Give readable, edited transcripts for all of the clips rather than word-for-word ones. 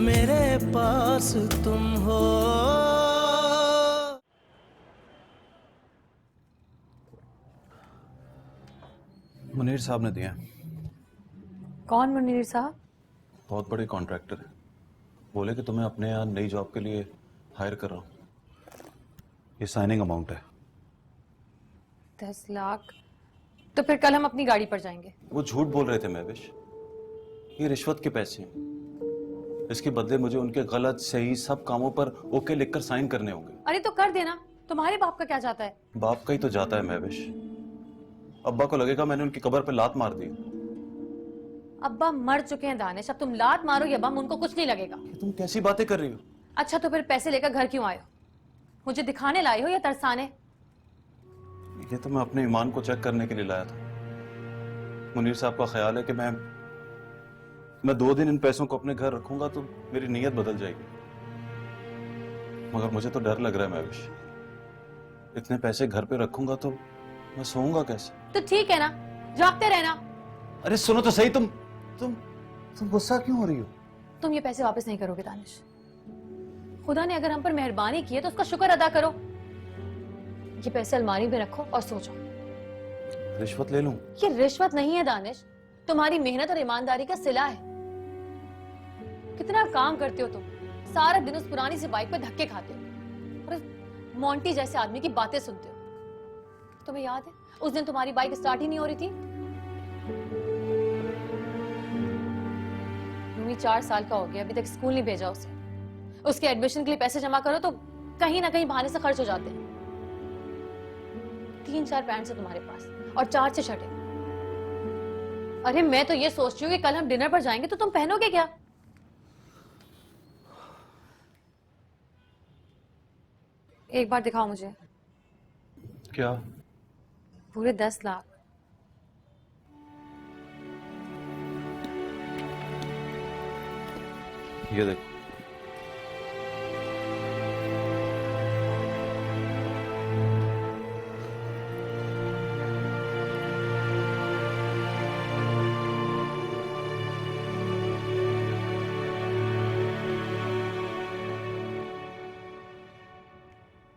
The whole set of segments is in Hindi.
मेरे पास तुम हो। मुनीर साहब ने दिया। कौन मुनीर साहब? बहुत बड़े कॉन्ट्रैक्टर है। बोले कि तुम्हें अपने यहाँ नई जॉब के लिए हायर कर रहा हूँ। ये साइनिंग अमाउंट है। 10 लाख? तो फिर कल हम अपनी गाड़ी पर जाएंगे। वो झूठ बोल रहे थे महविश। ये रिश्वत के पैसे हैं। इसके बदले मुझे उनके गलत सही सब कामों पर ओके लिखकर साइन करने होंगे। अरे तो कर देना, तुम्हारे बाप का क्या जाता है? बाप का ही तो जाता है महविश। अब्बा को लगेगा मैंने उनकी कब्र पे लात मार दी। अब्बा मर चुके हैं दानिश, अब तुम लात मारो या बम, उनको कुछ नहीं लगेगा। ये तुम कैसी बातें कर रही हो? अच्छा तो फिर पैसे लेकर घर क्यों आए हो? मुझे दिखाने लाए हो या तरसाने? ये तो मैं अपने ईमान को चेक करने के लिए लाया था। मुनीर साहब का ख्याल है कि मैं 2 दिन इन पैसों को अपने घर रखूंगा तो मेरी नीयत बदल जाएगी। मगर मुझे तो डर लग रहा है महविश। इतने पैसे घर पे रखूंगा तो मैं सोऊंगा कैसे? तो ठीक है ना, जागते रहना। अरे सुनो तो सही, तुम गुस्सा क्यों हो रही हो? तुम ये पैसे वापस नहीं करोगे दानिश। खुदा ने अगर हम पर मेहरबानी की है तो उसका शुक्र अदा करो। ये पैसे अलमारी में रखो और सो जाओ। रिश्वत ले लूं? ये रिश्वत नहीं है दानिश, तुम्हारी मेहनत और ईमानदारी का सिला है। कितना काम करते हो तुम, सारा दिन उस पुरानी सी बाइक पे धक्के खाते हो और उस मोंटी जैसे आदमी की बातें सुनते हो। तुम्हें याद है उस दिन तुम्हारी बाइक स्टार्ट ही नहीं हो रही थी? रूमी 4 साल का हो गया, अभी तक स्कूल नहीं भेजा उसे। उसके एडमिशन के लिए पैसे जमा करो तो कहीं ना कहीं बहाने से खर्च हो जाते हैं। 3-4 पैंट्स है तुम्हारे पास और 4 शर्टें। अरे मैं तो ये सोचती हूँ कि कल हम डिनर पर जाएंगे तो तुम पहनोगे क्या? एक बार दिखाओ मुझे। क्या? पूरे 10 लाख। ये देखो।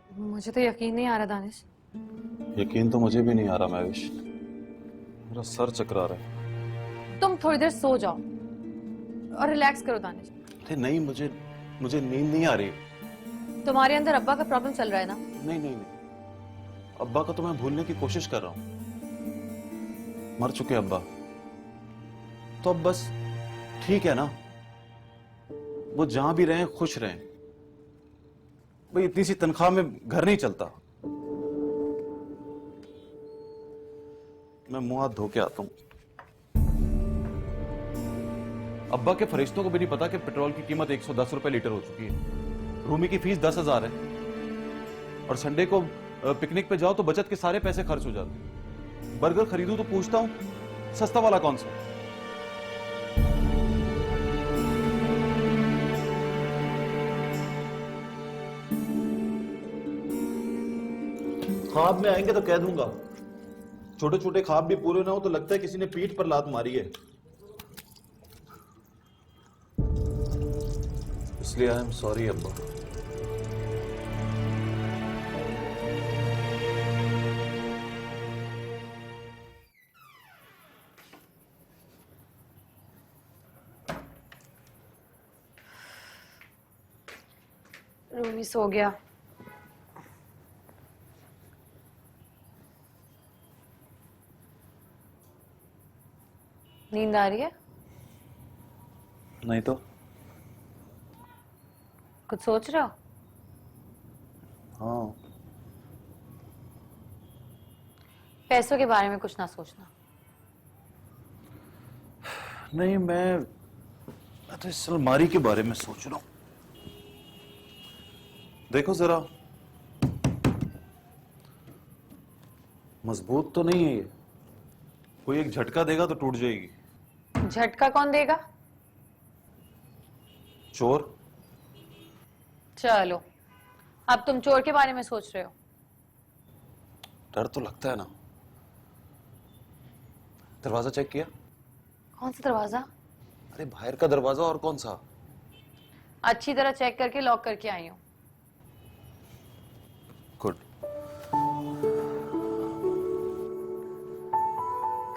मुझे तो यकीन नहीं आ रहा दानिश। यकीन तो मुझे भी नहीं आ रहा महविश। मेरा सर चकरा रहा है। तुम थोड़ी देर सो जाओ और रिलैक्स करो दानिश। अरे नहीं, मुझे नींद नहीं आ रही। तुम्हारे अंदर अब्बा का प्रॉब्लम चल रहा है ना? नहीं। अब्बा को तो मैं भूलने की कोशिश कर रहा हूं। मर चुके अब्बा तो अब बस ठीक है ना। वो जहां भी रहें खुश रहें। भाई इतनी सी तनख्वाह में घर नहीं चलता। मैं मुंह हाथ धो के आता हूं। अब्बा के फरिश्तों को भी नहीं पता कि पेट्रोल की कीमत 110 रुपए लीटर हो चुकी है। रूमी की फीस 10,000 है और संडे को पिकनिक पे जाओ तो बचत के सारे पैसे खर्च हो जाते हैं। बर्गर खरीदूं तो पूछता हूं सस्ता वाला कौन सा। ख्वाब में आएंगे तो कह दूंगा। छोटे छोटे ख्वाब भी पूरे ना हो तो लगता है किसी ने पीठ पर लात मारी है। इसलिए आई एम सॉरी अब्बा। रूमी सो गया। नींद आ रही है? नहीं तो। कुछ सोच रहे हो? हाँ। पैसों के बारे में कुछ ना सोचना। नहीं, मैं तो इस अलमारी के बारे में सोच रहा हूं। देखो जरा, मजबूत तो नहीं है ये। कोई एक झटका देगा तो टूट जाएगी। झटका कौन देगा? चोर। चलो, अब तुम चोर के बारे में सोच रहे हो। डर तो लगता है ना। दरवाजा चेक किया? कौन सा दरवाजा? अरे बाहर का दरवाजा और कौन सा? अच्छी तरह चेक करके लॉक करके आई हूँ। गुड।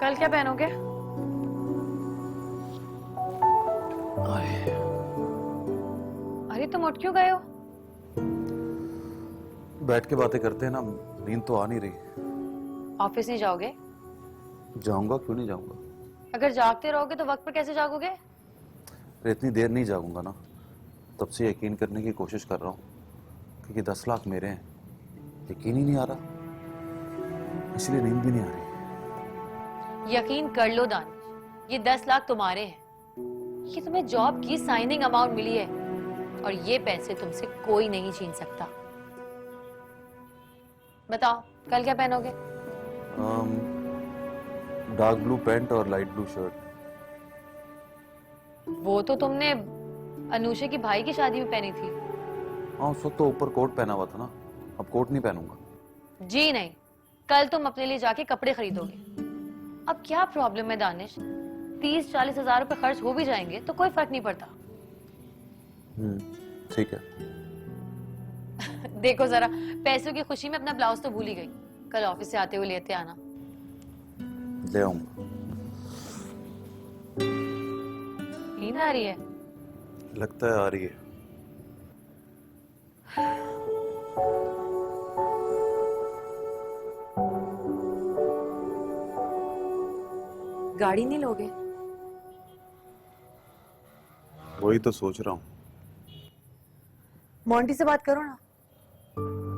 कल क्या पहनोगे? अरे तुम उठ क्यों गए हो? बैठ के बातें करते हैं ना, नींद तो आ नहीं रही। ऑफिस नहीं जाओगे? जाऊंगा, क्यों नहीं जाऊंगा। अगर जागते रहोगे तो वक्त पर कैसे जागोगे? अरे इतनी देर नहीं जागूंगा ना, तब से यकीन करने की कोशिश कर रहा हूँ क्योंकि 10 लाख मेरे हैं, यकीन ही नहीं आ रहा, इसलिए नींद भी नहीं आ रही। यकीन कर लो दानिश, ये 10 लाख तुम्हारे हैं। ये तुम्हें जॉब की साइनिंग अमाउंट मिली है और ये पैसे तुमसे कोई नहीं छीन सकता। बताओ कल क्या पहनोगे? डार्क ब्लू पैंट और लाइट ब्लू शर्ट। वो तो तुमने अनुषा की भाई की शादी में पहनी थी। हाँ, उस वक्त तो ऊपर कोट पहना हुआ था ना, अब कोट नहीं पहनूंगा। जी नहीं, कल तुम अपने लिए जाके कपड़े खरीदोगे। अब क्या प्रॉब्लम है दानिश, 30-40 हजार रुपए खर्च हो भी जाएंगे तो कोई फर्क नहीं पड़ता। ठीक है। देखो जरा, पैसों की खुशी में अपना ब्लाउज तो भूल ही गई। कल ऑफिस से आते हुए लेते आना। ले आऊंगा। नींद आ रही है? लगता है आ रही है। गाड़ी नहीं लोगे? वही तो सोच रहा हूँ। मोंटी से बात करो ना।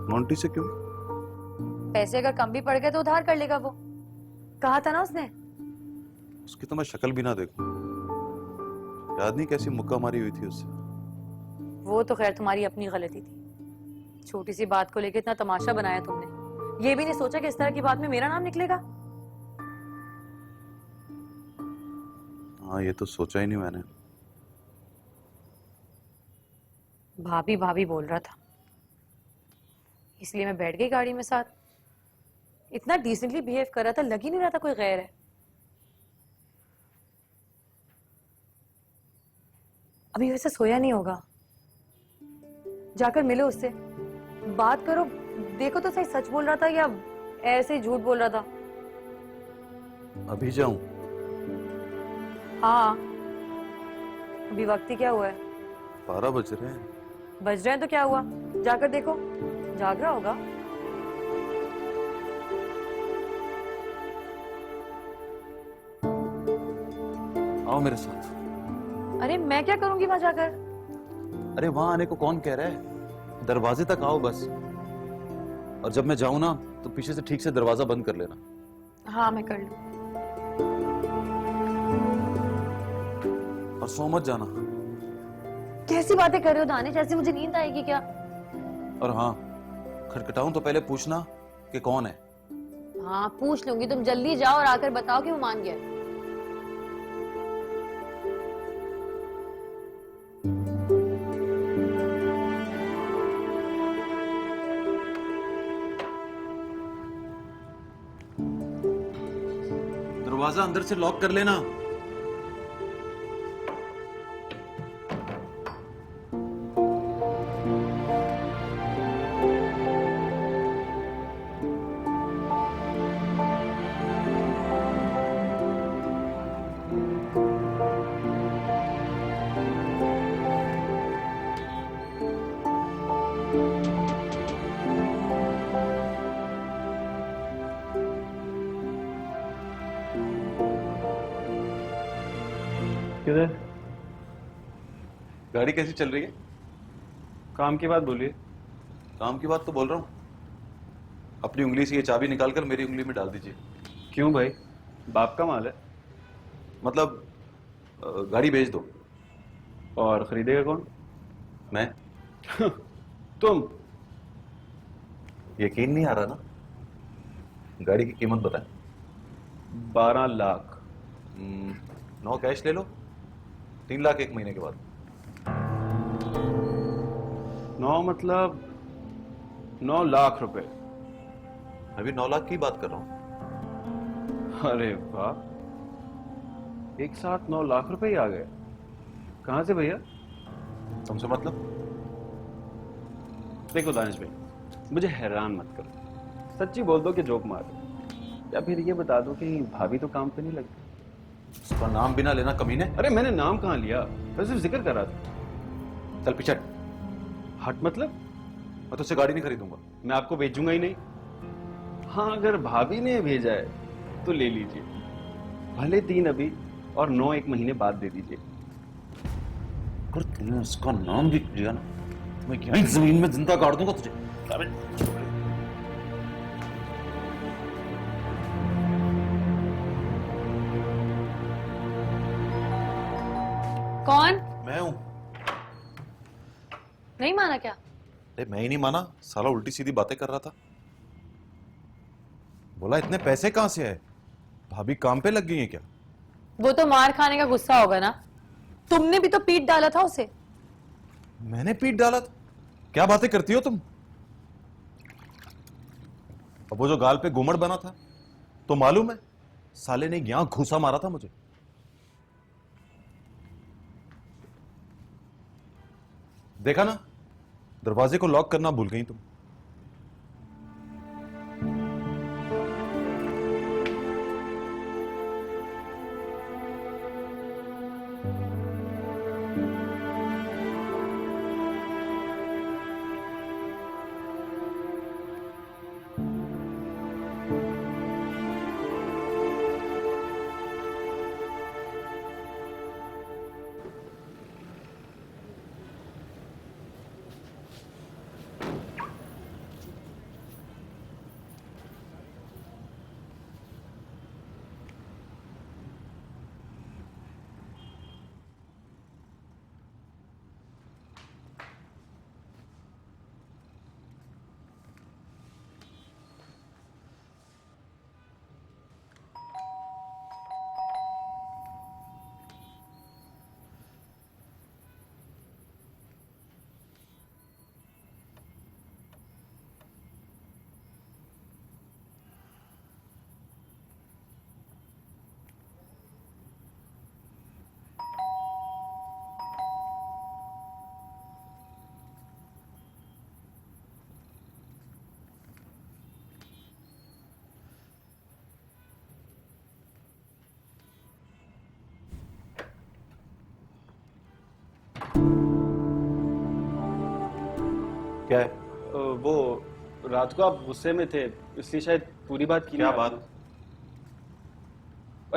मोंटी से क्यों? पैसे अगर कम भी पड़ गए तो उधार कर लेगा वो। कहा था ना उसने। उसकी तो मैं शक्ल भी ना देखूं। याद नहीं कैसी मुक्का मारी हुई थी उससे। वो तो खैर तुम्हारी अपनी गलती थी। छोटी सी बात को लेकर इतना तमाशा बनाया तुमने। ये भी नहीं सोचा कि इस तरह की बात में मेरा नाम निकलेगा। हाँ, ये तो सोचा ही नहीं मैंने। भाभी भाभी बोल रहा था, इसलिए मैं बैठ गई गाड़ी में साथ। इतना डिसेंटली बिहेव कर रहा था, लग ही नहीं रहा था कोई गैर है। अभी वैसे सोया नहीं होगा, जाकर मिलो उससे, बात करो, देखो तो सही सच बोल रहा था या ऐसे ही झूठ बोल रहा था। अभी जाऊं? हाँ, अभी वक्त ही क्या हुआ है? 12 बज रहे हैं। बज रहे हैं तो क्या हुआ, जाकर देखो, जाग रहा होगा। आओ मेरे साथ। अरे मैं क्या करूंगी वहां जाकर? अरे वहां आने को कौन कह रहा है, दरवाजे तक आओ बस। और जब मैं जाऊं ना तो पीछे से ठीक से दरवाजा बंद कर लेना। हाँ मैं कर लूं। और सो मत जाना। कैसी बातें कर रहे हो दानिश, ऐसे मुझे नींद आएगी क्या? और हाँ, खटखटाऊं तो पहले पूछना कि कौन है। हाँ पूछ लूंगी, तुम जल्दी जाओ और आकर बताओ कि वो मान गया। दरवाजा अंदर से लॉक कर लेना। किधर? गाड़ी कैसी चल रही है? काम की बात बोलिए। काम की बात तो बोल रहा हूँ। अपनी उंगली से ये चाबी निकालकर मेरी उंगली में डाल दीजिए। क्यों भाई, बाप का माल है। मतलब गाड़ी भेज दो। और खरीदेगा कौन? मैं। तुम? यकीन नहीं आ रहा ना? गाड़ी की कीमत बताएं। 12 लाख। 9 कैश ले लो, 3 लाख 1 महीने के बाद। 9 मतलब 9 लाख रुपए। अभी 9 लाख की बात कर रहा हूँ। अरे वाह, एक साथ 9 लाख रुपए ही आ गए। कहां से भैया? तुमसे मतलब? देखो दानिश भाई, मुझे हैरान मत करो, सच्ची बोल दो कि जोक मार दो, या फिर ये बता दो कि भाभी तो काम पे नहीं लगती। उसका नाम बिना लेना कमीने। अरे मैंने नाम कहाँ लिया, मैं सिर्फ जिक्र कर रहा था। चल पीछे। हट मतलब? मैं तुझसे गाड़ी नहीं खरीदूंगा। मैं आपको भेजूंगा ही नहीं। हाँ, अगर भाभी ने भेजा है तो ले लीजिए, भले 3 अभी और 9 1 महीने बाद दे दीजिए। अगर तूने उसका नाम भी लिया ना, तो मैं यहीं जमीन में जिंदा गाड़ दूंगा तुझे। अबे, कौन? मैं हूं। नहीं माना क्या? अरे मैं ही नहीं माना, साला उल्टी सीधी बातें कर रहा था। बोला इतने पैसे कहां से आए? भाभी काम पे लग गई है क्या? वो तो मार खाने का गुस्सा होगा ना, तुमने भी तो पीट डाला था उसे। मैंने पीट डाला था? क्या बातें करती हो तुम? अब वो जो गाल पे घूमड़ बना था, तो मालूम है साले ने यहां घूसा मारा था मुझे। देखा ना, दरवाजे को लॉक करना भूल गई तुम। क्या है? वो रात को आप गुस्से में थे, इसलिए शायद पूरी बात की क्या नहीं बात? आपने।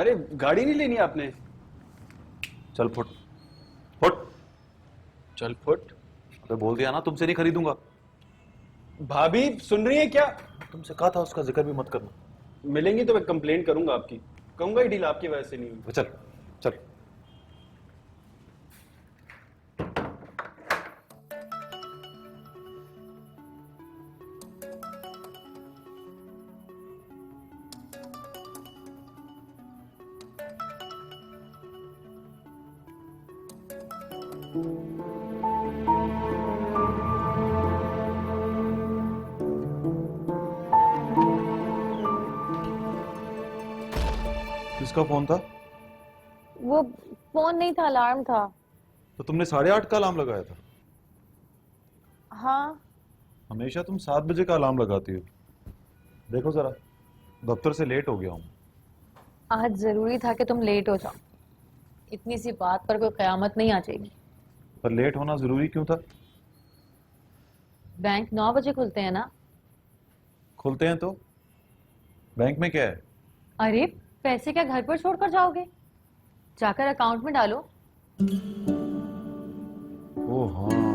अरे गाड़ी नहीं लेनी आपने? चल फुट फुट। चल फुट। अबे बोल दिया ना, तुमसे नहीं खरीदूंगा। भाभी सुन रही है क्या? तुमसे कहा था उसका जिक्र भी मत करना। मिलेंगी तो मैं कंप्लेंट करूंगा आपकी, कहूंगा ये डील आपकी वजह से नहीं हुई। चल चल। किसका फोन था? वो फोन नहीं था, अलार्म था। तो तुमने 8:30 का अलार्म लगाया था? हाँ। हमेशा तुम 7 बजे का अलार्म लगाती हो। देखो जरा, दफ्तर से लेट हो गया हूँ। आज जरूरी था कि तुम लेट हो जाओ, इतनी सी बात पर कोई कयामत नहीं आ जाएगी। पर लेट होना जरूरी क्यों था? बैंक 9 बजे खुलते हैं ना। खुलते हैं तो बैंक में क्या है? अरे पैसे क्या घर पर छोड़कर जाओगे? जाकर अकाउंट में डालो। ओ हाँ,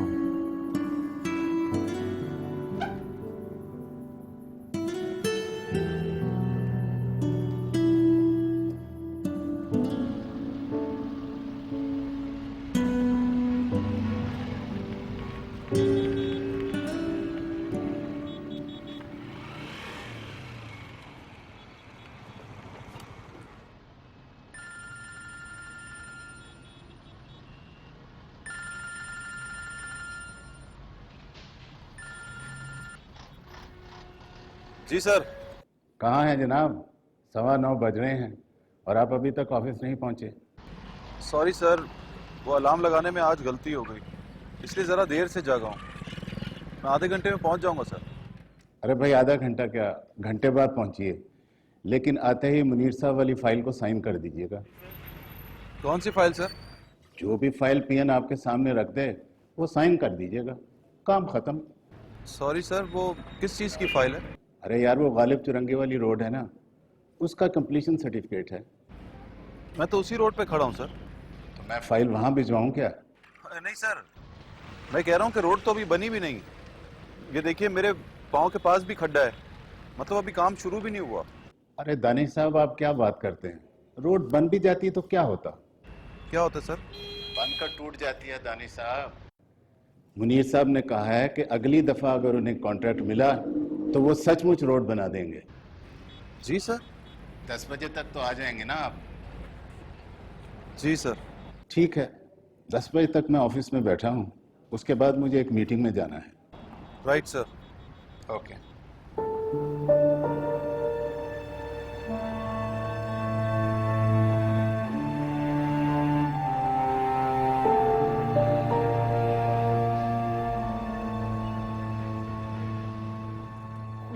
जी सर। कहाँ हैं जनाब? 9:15 बज रहे हैं और आप अभी तक ऑफिस नहीं पहुंचे। सॉरी सर, वो अलार्म लगाने में आज गलती हो गई। इसलिए ज़रा देर से जागा हूँ। मैं आधे घंटे में पहुँच जाऊँगा सर। अरे भाई आधा घंटा क्या, घंटे बाद पहुंचिए, लेकिन आते ही मुनीर साहब वाली फाइल को साइन कर दीजिएगा। कौन सी फाइल सर? जो भी फाइल पीएन आपके सामने रख दे वो साइन कर दीजिएगा, काम खत्म। सॉरी सर, वो किस चीज़ की फाइल है? अरे यार वो गालिब चुरंगी वाली रोड है ना, उसका कंप्लीशन सर्टिफिकेट है। मैं तो उसी रोड पे खड़ा हूँ सर। तो मैं फाइल वहां भिजवाऊं क्या? अरे नहीं सर, मैं कह रहा हूँ कि रोड तो अभी बनी भी नहीं। ये देखिए मेरे पाँव के पास भी खड्डा है, मतलब अभी काम शुरू भी नहीं हुआ। अरे दानिश साहब आप क्या बात करते हैं, रोड बन भी जाती तो क्या होता? क्या होता है सर? बनकर टूट जाती है दानिश साहब। मुनीर साहब ने कहा है कि अगली दफा अगर उन्हें कॉन्ट्रैक्ट मिला तो वो सचमुच रोड बना देंगे। जी सर। 10 बजे तक तो आ जाएंगे ना आप? जी सर। ठीक है, 10 बजे तक मैं ऑफिस में बैठा हूँ, उसके बाद मुझे एक मीटिंग में जाना है। Right sir. ओके।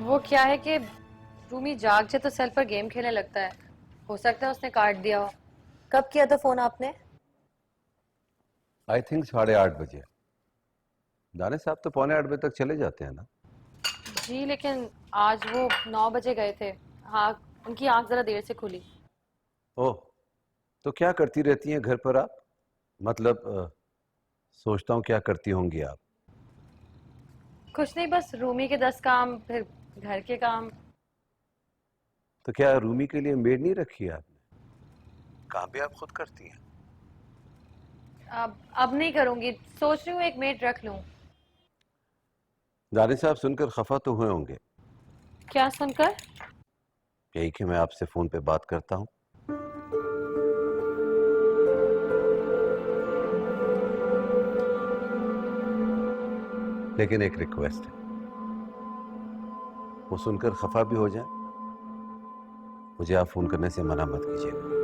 वो क्या है कि रूमी जाग जाए तो सेल पर गेम खेलने लगता है। हो सकता है उसने काट दिया हो। कब किया था फोन आपने? आई थिंक 8:30 बजे। दानिश साहब तो 7:45 तक चले जाते हैं ना? जी लेकिन आज वो 9 बजे गए थे। हाँ, उनकी आंख जरा देर से खुली। ओह, तो क्या करती रहती हैं घर पर आप? मतलब सोचता हूँ क्या करती होंगी आप। कुछ नहीं, बस रूमी के 10 काम, फिर घर के काम। तो क्या रूमी के लिए मेड नहीं रखी है आपने? काम भी आप खुद करती हैं? अब नहीं करूंगी, सोच रही हूँ एक मेड रख लूं। दानिश साहब सुनकर खफा तो हुए होंगे। क्या सुनकर? यही कि मैं आपसे फोन पे बात करता हूँ। लेकिन एक रिक्वेस्ट है, वो सुनकर खफा भी हो जाए, मुझे आप फोन करने से मना मत कीजिएगा।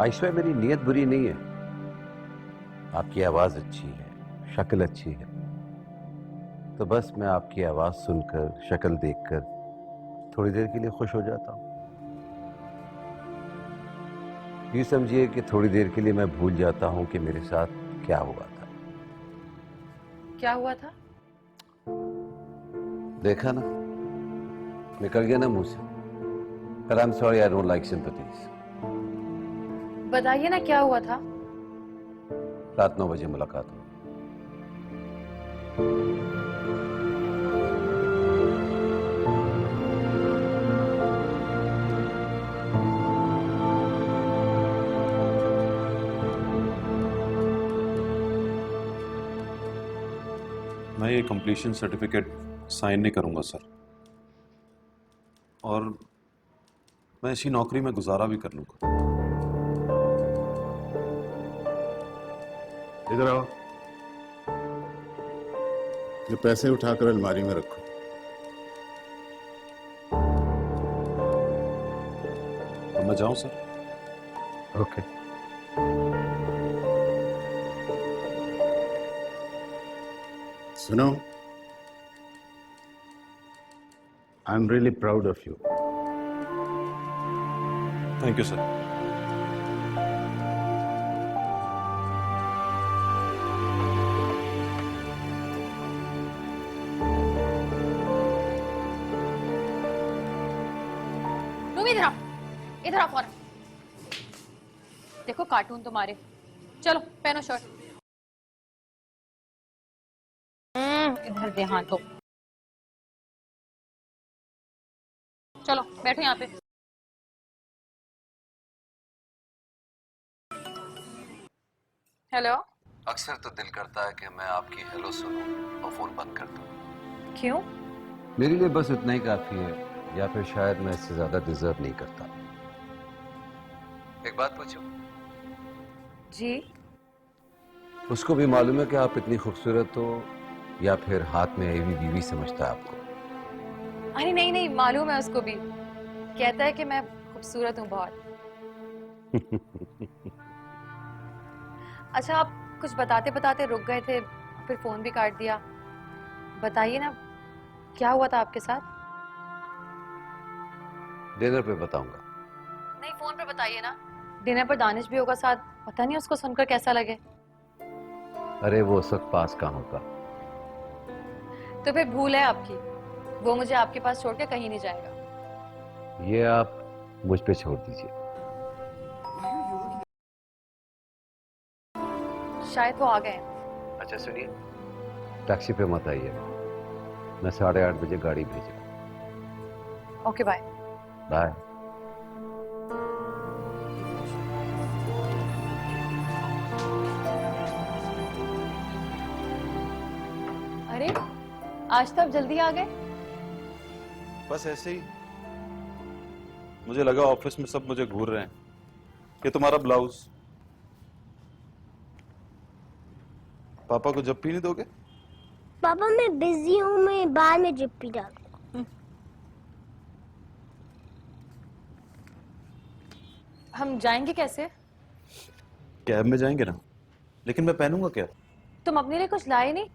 आइशा, मेरी नीयत बुरी नहीं है। आपकी आवाज अच्छी है, शक्ल अच्छी है, तो बस मैं आपकी आवाज सुनकर, शक्ल देखकर थोड़ी देर के लिए खुश हो जाता हूँ। यूं समझिए कि थोड़ी देर के लिए मैं भूल जाता हूं कि मेरे साथ क्या हुआ था। क्या हुआ था? देखा ना, निकल गया ना मुंह से। पर I am sorry, I don't like sympathies. बताइए ना क्या हुआ था। रात 9 बजे मुलाकात हुई। मैं ये कंप्लीशन सर्टिफिकेट साइन नहीं करूंगा सर, और मैं इसी नौकरी में गुजारा भी कर लूंगा। इधर आओ, ये पैसे उठाकर अलमारी में रखो। तो मैं जाऊं सर? ओके। सुनो, I am really proud of you. Thank you sir. Rumi इधर आओ, इधर आओ फौरन। देखो कार्टून तुम्हारे। चलो पहनो शर्ट। इधर दे हाथ दो। चलो बैठो यहाँ पे। हेलो। अक्सर तो दिल करता है कि मैं आपकी हेलो सुनूं और फोन बंद कर दूं। क्यों? मेरे लिए बस इतना ही काफी है, या फिर शायद मैं इससे ज्यादा डिजर्व नहीं करता। एक बात पूछूं? जी। उसको भी मालूम है कि आप इतनी खूबसूरत हो, या फिर हाथ में आई हुई बीवी समझता है आपको? अरे नहीं नहीं, मालूम है उसको भी। कहता है कि मैं खूबसूरत हूँ बहुत। अच्छा, आप कुछ बताते बताते रुक गए थे, फिर फोन भी काट दिया। बताइए ना, क्या हुआ था आपके साथ? डिनर पे बताऊंगा। नहीं, फोन पे बताइए ना। डिनर पर दानिश भी होगा साथ, पता नहीं उसको सुनकर कैसा लगे। अरे वो उस वक्त पास कहाँ होगा। तो फिर भूल है आपकी, वो मुझे आपके पास छोड़ के कहीं नहीं जाएगा। ये आप मुझ पे छोड़ दीजिए। शायद वो आ गए हैं। अच्छा सुनिए, टैक्सी पे मत आइए, मैं 8:30 बजे गाड़ी भेजा। Okay, bye. बाय। अरे आज तब जल्दी आ गए। बस ऐसे ही, मुझे लगा ऑफिस में सब मुझे घूर रहे हैं। ये तुम्हारा ब्लाउज पापा को जब भी नहीं दोगे? पापा मैं बिजी हूँ, मैं बाद में जिप्पी डालूंगा। हम जाएंगे कैसे? कैब में जाएंगे ना, लेकिन मैं पहनूंगा क्या? तुम अपने लिए कुछ लाए नहीं?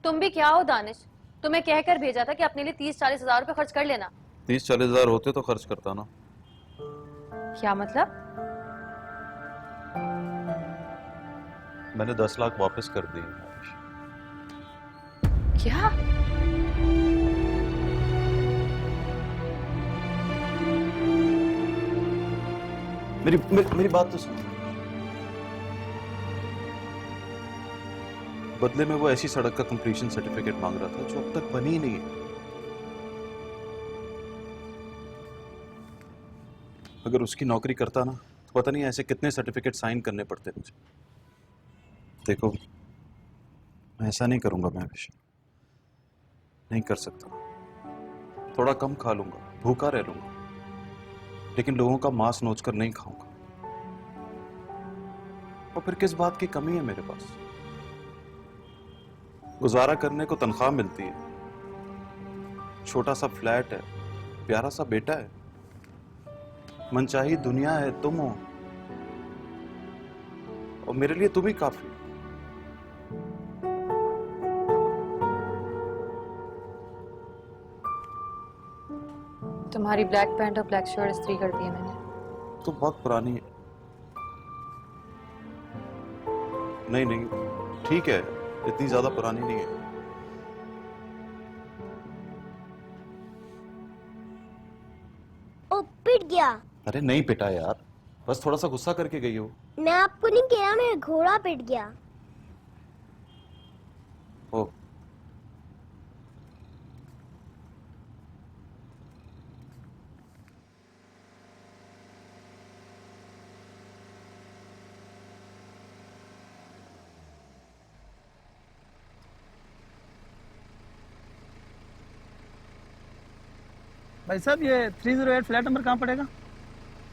तुम भी क्या हो दानिश, तुम्हें कहकर भेजा था कि अपने लिए 30-40 हजार रुपए खर्च कर लेना। 30-40 हजार होते तो खर्च करता ना। क्या मतलब? मैंने 10 लाख वापस कर दिए। क्या? मेरी बात तो सुनो। बदले में वो ऐसी सड़क का कंप्लीशन सर्टिफिकेट मांग रहा था जो अब तक बनी ही नहीं है। अगर उसकी नौकरी करता ना तो पता नहीं ऐसे कितने सर्टिफिकेट साइन करने पड़ते मुझे। देखो, मैं ऐसा नहीं करूंगा, मैं हमेशा नहीं कर सकता। थोड़ा कम खा लूंगा, भूखा रह लूंगा, लेकिन लोगों का मांस नोचकर नहीं खाऊंगा। और फिर किस बात की कमी है मेरे पास? गुजारा करने को तनख्वाह मिलती है, छोटा सा फ्लैट है, प्यारा सा बेटा है, मनचाही दुनिया है, तुम हो, और मेरे लिए तुम ही काफी। तुम्हारी ब्लैक पैंट और ब्लैक शर्ट इस्त्री कर दी है मैंने। तो बहुत पुरानी है। नहीं नहीं, ठीक है, इतनी ज्यादा पुरानी नहीं है। ओ, पिट गया। अरे नहीं पिटा यार, बस थोड़ा सा गुस्सा करके गई हो। मैं आपको नहीं कह रहा, मेरा घोड़ा पिट गया। ओ, भाई साहब, ये 308 फ्लैट नंबर कहाँ पड़ेगा?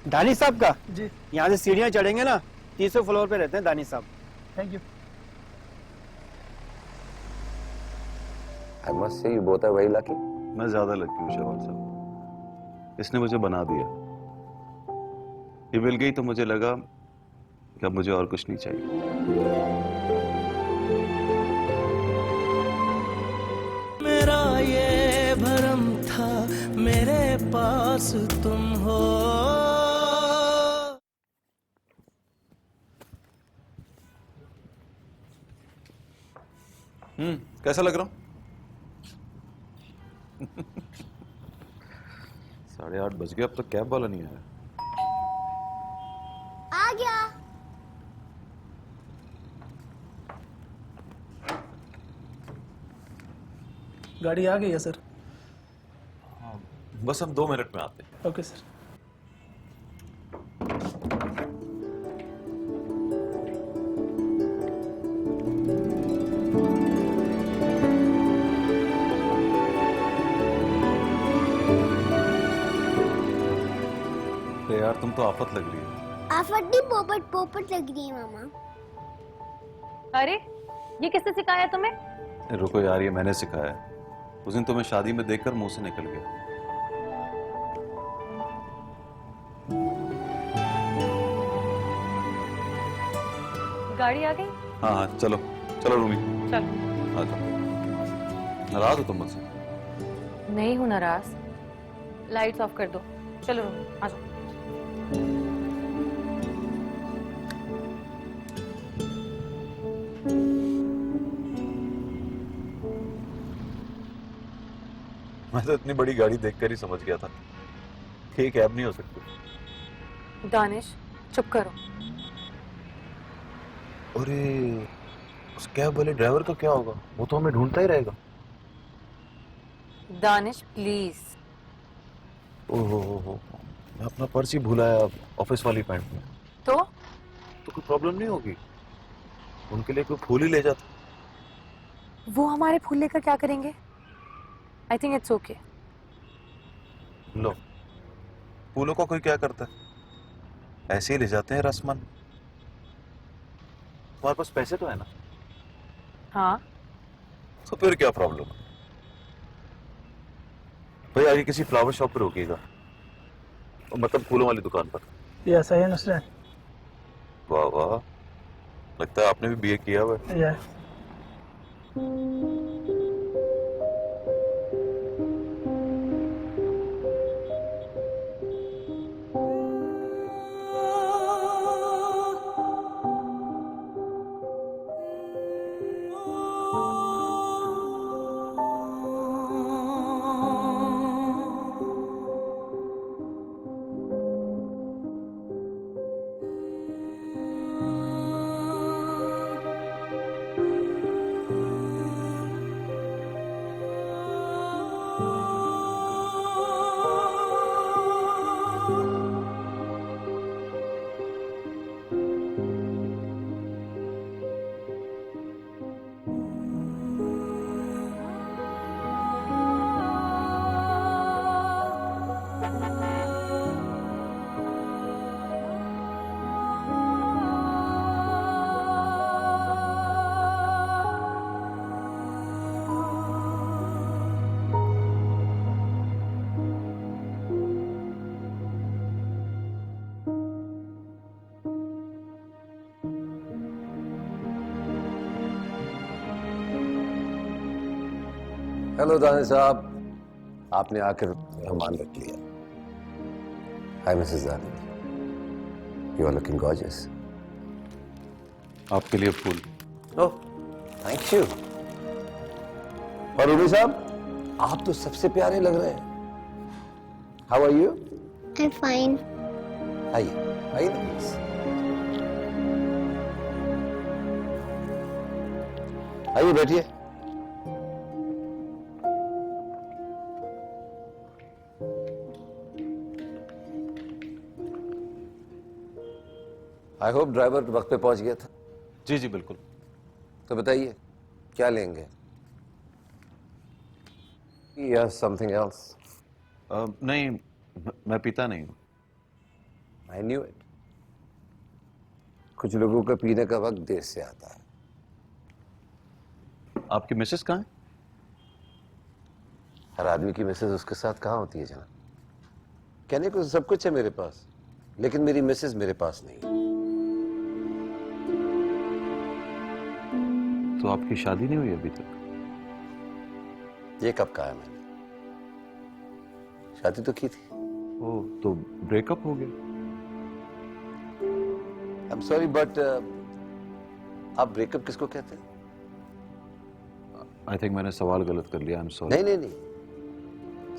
दानिश साहब का जी, यहाँ से सीढ़ियाँ चढ़ेंगे ना, 30वें फ्लोर पे रहते हैं दानिश साहब। Thank you. I must say you both are very lucky. मैं ज्यादा लकी हूँ शहबाज साहब, इसने मुझे बना दिया। ये मिल गई तो मुझे लगा कि अब मुझे और कुछ नहीं चाहिए। मेरा ये भरम था, मेरे पास तुम हो। कैसा लग रहा हूं? 8:30 बज गए, अब तक कैब वाला नहीं आया। आ गया। गाड़ी आ गई है सर। बस हम 2 मिनट में आते हैं। Okay sir. अरे यार, तुम तो आफत लग रही है। आफत पोपट पोपट लग रही है मामा। अरे ये किसने सिखाया तुम्हें? रुको यार, ये मैंने सिखाया है। उस दिन तुम्हें शादी में देखकर मुंह से निकल गया। गाड़ी आ गई? हाँ हाँ, चलो चलो रूमी, चलो। आ जाओ। नाराज हो तुम मुझसे? नहीं हूँ नाराज, लाइट्स ऑफ कर दो। चलो रूम आ जाओ। मैं तो इतनी बड़ी गाड़ी देखकर ही समझ गया था कि ये कैब नहीं हो सकती। दानिश चुप करो। अरे उस कैब वाले ड्राइवर का क्या होगा? वो तो हमें ढूंढता ही रहेगा। दानिश प्लीज। ओहो, मैं अपना पर्स ही भूल आया ऑफिस वाली पैंट में। तो कोई प्रॉब्लम नहीं होगी? उनके लिए कोई फूल ही ले जाता। वो हमारे फूल लेकर क्या करेंगे? I think it's okay. लो, फूलों को कोई क्या करता है? ऐसे ही ले जाते हैं रसमन। तुम्हारे पास पैसे तो है ना? हाँ तो फिर क्या प्रॉब्लम है? भाई आगे किसी फ्लावर शॉप पर रोकिएगा, मतलब फूलों वाली दुकान पर। Yes, I understand. वाह वाह, लगता है आपने भी बीए किया हुआ है। Yeah. हेलो दानिश साहब, आपने आकर मेहमान रख लिया। Hi Mrs Danish, you are looking gorgeous. आपके लिए फूल। Oh thank you. और रूमी साहब, आप तो सबसे प्यारे लग रहे हैं। How are you? I'm fine. आइए आइए ना प्लीज। आइए बैठिए। आई होप ड्राइवर वक्त पे पहुंच गया था। जी जी बिल्कुल। तो बताइए क्या लेंगे या समथिंग एल्स? नहीं, मैं पीता नहीं हूँ। I knew it. कुछ लोगों का पीने का वक्त देर से आता है। आपकी मिसेस कहाँ है? हर आदमी की मिसेस उसके साथ कहाँ होती है जनाब? कहने को सब कुछ है मेरे पास, लेकिन मेरी मिसेस मेरे पास नहीं। तो आपकी शादी नहीं हुई अभी तक? ये कब कहा है मैंने? शादी तो की थी। ओह, तो ब्रेकअप हो गया? आई एम सॉरी बट आप ब्रेकअप किसको कहते हैं? आई थिंक मैंने सवाल गलत कर लिया। आई एम सॉरी। नहीं नहीं नहीं,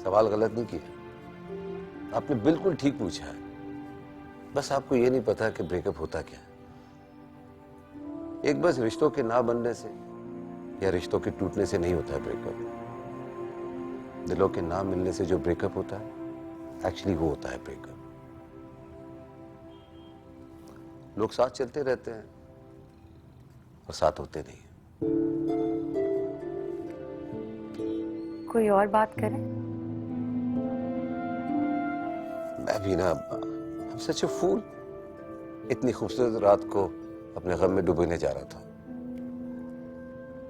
सवाल गलत नहीं किया आपने, बिल्कुल ठीक पूछा है। बस आपको ये नहीं पता कि ब्रेकअप होता क्या है। एक बस रिश्तों के ना बनने से या रिश्तों के टूटने से नहीं होता है ब्रेकअप। दिलों के ना मिलने से जो ब्रेकअप होता है, एक्चुअली वो होता है ब्रेकअप। लोग साथ चलते रहते हैं और साथ होते नहीं। कोई और बात करें? मैं भी ना, सच ए फूल, इतनी खूबसूरत रात को अपने गम में डूबने जा रहा था।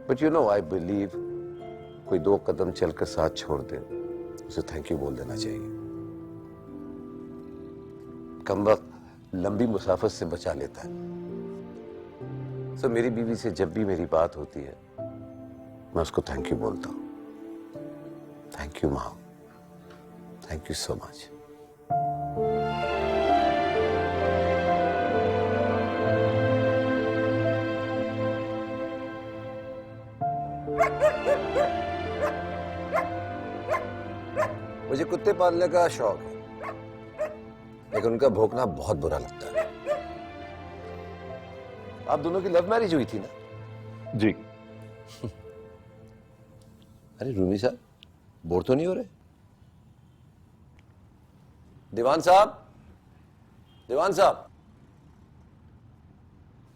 But you know I believe कोई दो कदम चलकर साथ छोड़ दे, उसे थैंक यू बोल देना चाहिए। कम वक्त लंबी मुसाफत से बचा लेता है। सो मेरी बीवी से जब भी मेरी बात होती है मैं उसको थैंक यू बोलता हूँ। थैंक यू माँ, थैंक यू सो मच। मुझे कुत्ते पालने का शौक है, लेकिन उनका भौंकना बहुत बुरा लगता है। आप दोनों की लव मैरिज हुई थी ना? जी। अरे रूमी साहब, बोर तो नहीं हो रहे? दीवान साहब, दीवान साहब,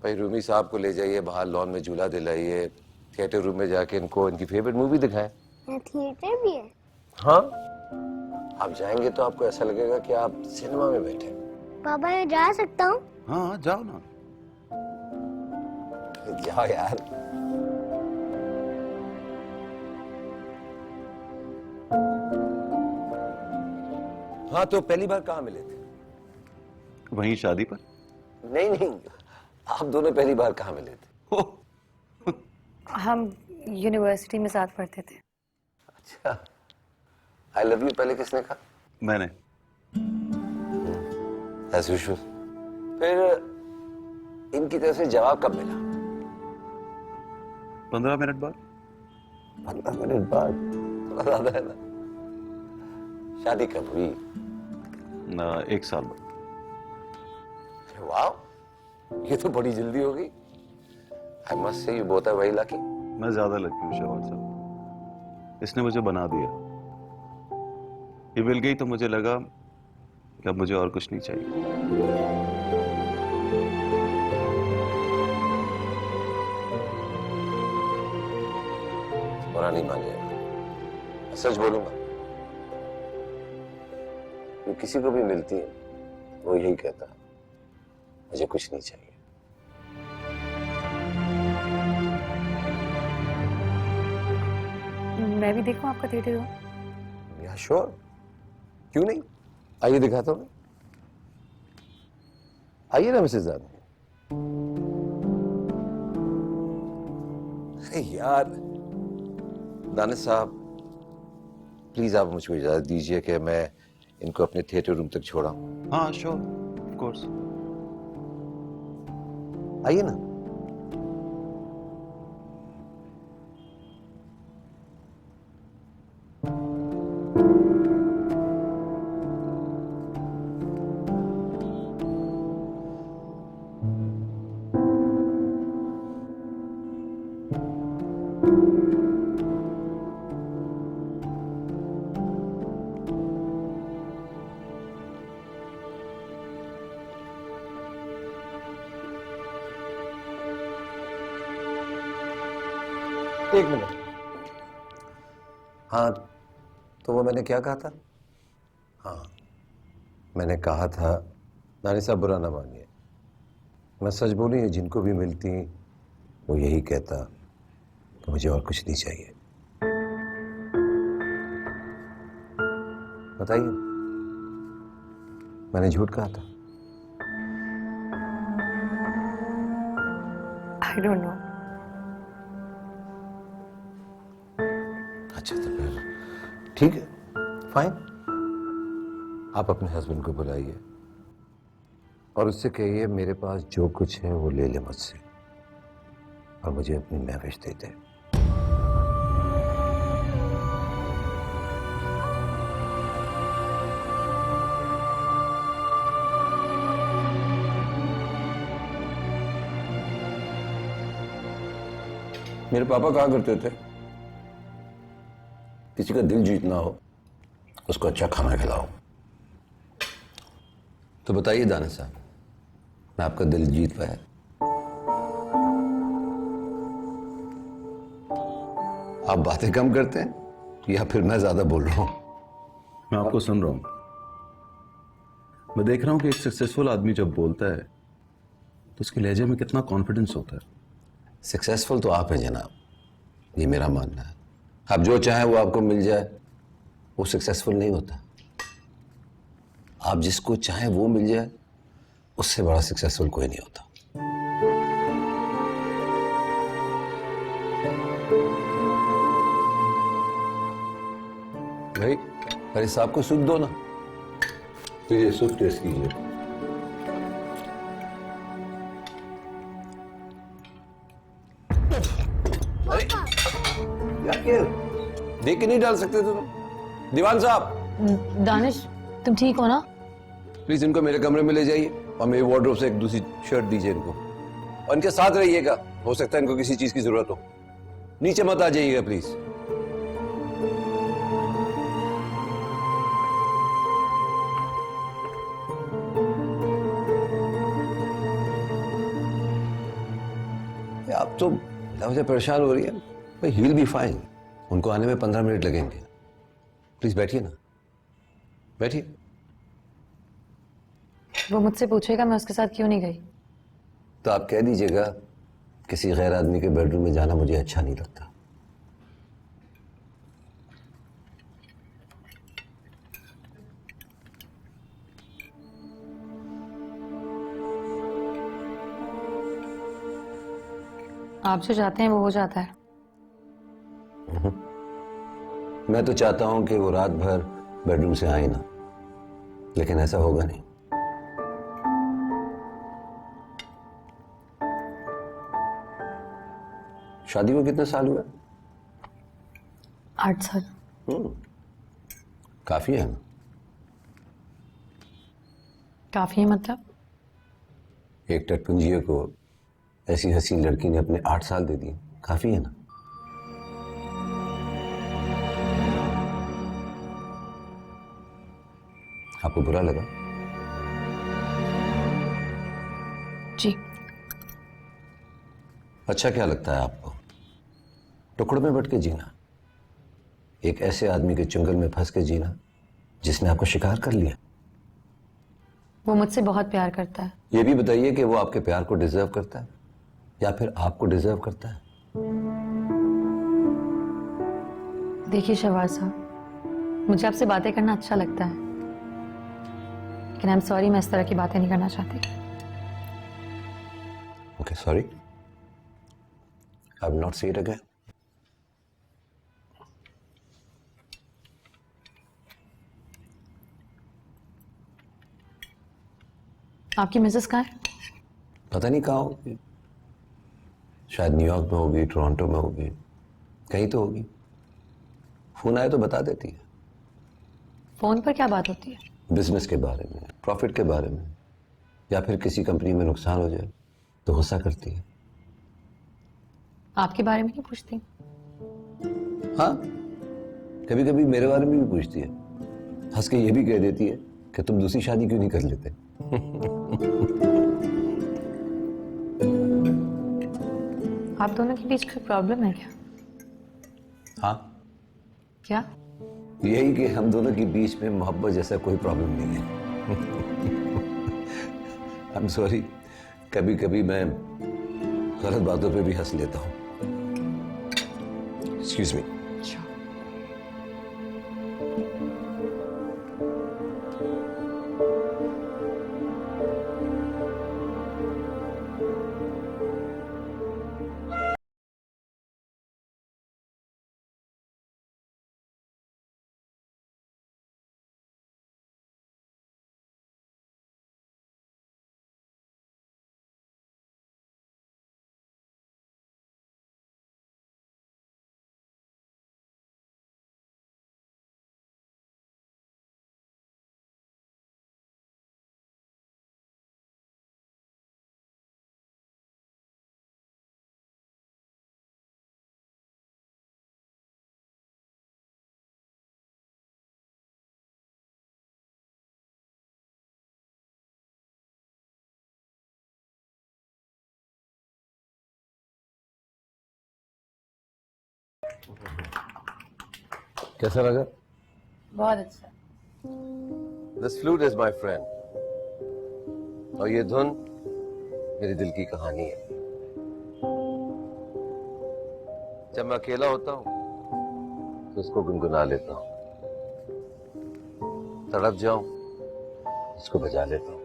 भाई रूमी साहब को ले जाइए बाहर, लॉन में झूला दिलाइए, थिएटर रूम में जाके इनको इनकी फेवरेट मूवी दिखाएं। थिएटर भी है? हाँ, आप जाएंगे तो आपको ऐसा लगेगा कि आप सिनेमा में बैठे हैं। पापा मैं जा सकता हूँ? हाँ जाओ ना। जाओ यार। हाँ, तो पहली बार कहाँ मिले थे? वहीं शादी पर। नहीं नहीं, आप दोनों पहली बार कहाँ मिले थे? हम यूनिवर्सिटी में साथ पढ़ते थे। अच्छा, आई लव यू पहले किसने कहा? मैंने। As usual। फिर इनकी तरफ से जवाब कब मिला? 15 मिनट बाद। 15 मिनट बाद? थोड़ा ज्यादा है ना। शादी कब हुई? 1 साल बाद। वाह, ये तो बड़ी जल्दी हो गई। I must say you both are very lucky. मैं ज्यादा लकी हूँ शौहर साहब, इसने मुझे बना दिया। ये मिल गई तो मुझे लगा कि अब मुझे और कुछ नहीं चाहिए। बुरा नहीं मानिएगा, सच बोलूंगा, जो किसी को भी मिलती है वो यही कहता है मुझे कुछ नहीं चाहिए। मैं भी देखूं आपका थिएटर रूम? या श्योर, क्यों नहीं, आइए दिखाता हूँ। आइए ना मिसेस जान। अरे यार दानिश साहब, प्लीज आप मुझको इजाजत दीजिए कि मैं इनको अपने थिएटर रूम तक छोड़ा। हाँ श्योर, ऑफ कोर्स। आइए ना। एक मिनट। हाँ, तो वो मैंने क्या कहा था? हाँ, मैंने कहा था दानिश साहब बुरा ना मानिए, मैं सच बोली, जिनको भी मिलती वो यही कहता कि मुझे और कुछ नहीं चाहिए। बताइए, मैंने झूठ कहा था? I don't know. अच्छा, तो फिर ठीक है, फाइन। आप अपने हस्बैंड को बुलाइए और उससे कहिए मेरे पास जो कुछ है वो ले ले मुझसे और मुझे अपनी महविश दे दे। मेरे पापा कहा करते थे, किसी का दिल जीतना हो उसको अच्छा खाना खिलाओ। तो बताइए दानिश साहब, मैं आपका दिल जीत पाया? आप बातें कम करते हैं या फिर मैं ज्यादा बोल रहा हूं? मैं आपको सुन रहा हूं। मैं देख रहा हूं कि एक सक्सेसफुल आदमी जब बोलता है तो उसके लहजे में कितना कॉन्फिडेंस होता है। सक्सेसफुल तो आप हैं जनाब, ये मेरा मानना है। आप जो चाहें वो आपको मिल जाए, वो सक्सेसफुल नहीं होता। आप जिसको चाहें वो मिल जाए, उससे बड़ा सक्सेसफुल कोई नहीं होता। भाई अरे साहब को सूप दो ना। तो ये सूप टेस्ट कीजिए। अरे क्या देख के नहीं डाल सकते तुम? दीवान साहब। दानिश तुम ठीक हो ना? प्लीज इनको मेरे कमरे में ले जाइए और मेरे वार्डरोब से एक दूसरी शर्ट दीजिए इनको, और इनके साथ रहिएगा। हो सकता है इनको किसी चीज की जरूरत हो। नीचे मत आ जाइएगा प्लीज। आप तो मुझे परेशान हो रही है। He will be fine. उनको आने में 15 मिनट लगेंगे। प्लीज बैठिए ना, बैठिए। वो मुझसे पूछेगा मैं उसके साथ क्यों नहीं गई। तो आप कह दीजिएगा किसी गैर आदमी के बेडरूम में जाना मुझे अच्छा नहीं लगता। आप जो चाहते हैं वो हो जाता है। मैं तो चाहता हूं कि वो रात भर बेडरूम से आए ना, लेकिन ऐसा होगा नहीं। शादी को कितने साल हुए? 8 साल। काफी है ना? काफी है मतलब? एक टटपुंजिये को ऐसी हसीन लड़की ने अपने 8 साल दे दिए, काफी है ना? आपको बुरा लगा? जी। अच्छा क्या लगता है आपको? टुकड़ों में बट के जीना, एक ऐसे आदमी के चंगल में फंस के जीना जिसने आपको शिकार कर लिया। वो मुझसे बहुत प्यार करता है। ये भी बताइए कि वो आपके प्यार को डिजर्व करता है या फिर आपको डिजर्व करता है? देखिए शहबाज साहब, मुझे आपसे बातें करना अच्छा लगता है, लेकिन आई एम सॉरी, मैं इस तरह की बातें नहीं करना चाहती। Okay sorry, I will not से इट अगेन। आपकी मिसेस कहाँ है? पता नहीं कहाँ होगी, शायद न्यूयॉर्क में होगी, टोरंटो में होगी, कहीं तो होगी। फोन आए तो बता देती है। फोन पर क्या बात होती है? बिजनेस के बारे में, प्रॉफिट के बारे में, या फिर किसी कंपनी में नुकसान हो जाए तो गुस्सा करती है। आपके बारे में नहीं पूछती? हाँ, कभी कभी मेरे बारे में भी पूछती है। हंस के ये भी कह देती है कि तुम दूसरी शादी क्यों नहीं कर लेते। आप दोनों के बीच कोई प्रॉब्लम है क्या? हाँ, क्या? यही कि हम दोनों के बीच में मोहब्बत जैसा कोई प्रॉब्लम नहीं है। आई एम सॉरी, कभी कभी मैं गलत बातों पे भी हंस लेता हूँ। Excuse me. कैसा लगा? बहुत अच्छा। This flute is my friend, और ये धुन मेरे दिल की कहानी है। जब मैं अकेला होता हूँ तो इसको गुनगुना लेता हूँ, तड़प जाऊं इसको बजा लेता हूँ।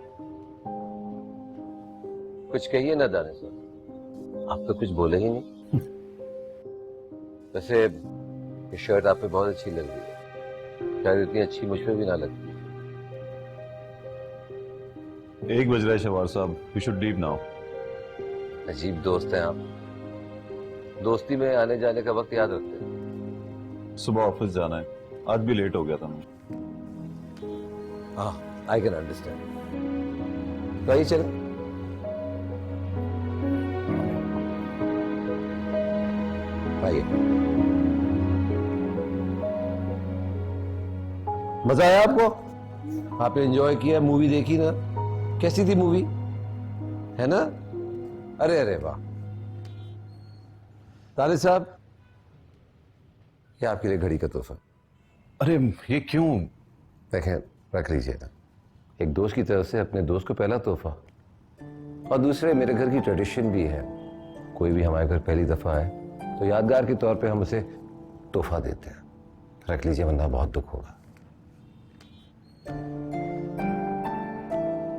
कुछ कहिए ना दानिश साहब, आप तो कुछ बोले ही नहीं। वैसे ये शर्ट आप पे बहुत अच्छी लग रही है, शायद इतनी अच्छी मुझ पे भी ना लगती। 1 बज रहा है शवार साहब, यू शुड लीव नाउ। अजीब दोस्त हैं आप, दोस्ती में आने जाने का वक्त याद रखते हैं। सुबह ऑफिस जाना है, आज भी लेट हो गया था मैं। हाँ, आई कैन अंडरस्टैंड। तो आइए चलो। आइए। मजा आया आपको? आपने एंजॉय किया, मूवी देखी ना? कैसी थी मूवी, है ना? अरे अरे वाह। तारिक साहब, ये आपके लिए घड़ी का तोहफा। अरे ये क्यों? देखें, रख लीजिए ना। एक दोस्त की तरफ से अपने दोस्त को पहला तोहफा, और दूसरे मेरे घर की ट्रेडिशन भी है, कोई भी हमारे घर पहली दफा आए तो यादगार के तौर पे हम उसे तोहफा देते हैं। रख लीजिए, वरना बहुत दुख होगा।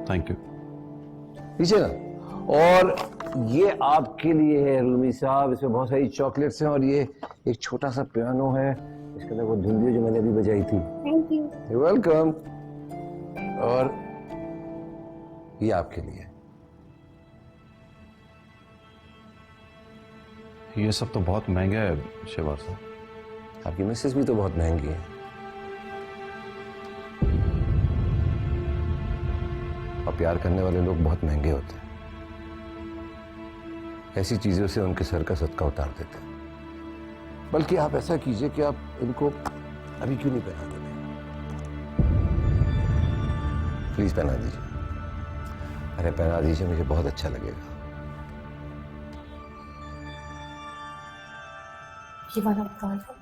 Thank you. लीजिए ना। और ये आपके लिए है रूमी साहब, इसमें बहुत सारी चॉकलेट्स हैं, और ये एक छोटा सा पियानो है, इसके अंदर वो धुंधी जो मैंने अभी बजाई थी। Thank you. You welcome. और ये आपके लिए। ये सब तो बहुत महंगा है शहबाज साहब। आपकी मिसेस भी तो बहुत महंगी है, और प्यार करने वाले लोग बहुत महंगे होते हैं। ऐसी चीजों से उनके सर का सदका उतार देते हैं। बल्कि आप ऐसा कीजिए कि आप इनको अभी क्यों नहीं पहना देते? प्लीज पहना दीजिए। अरे पहना दीजिए, मुझे बहुत अच्छा लगेगा। ये वाला बता दो।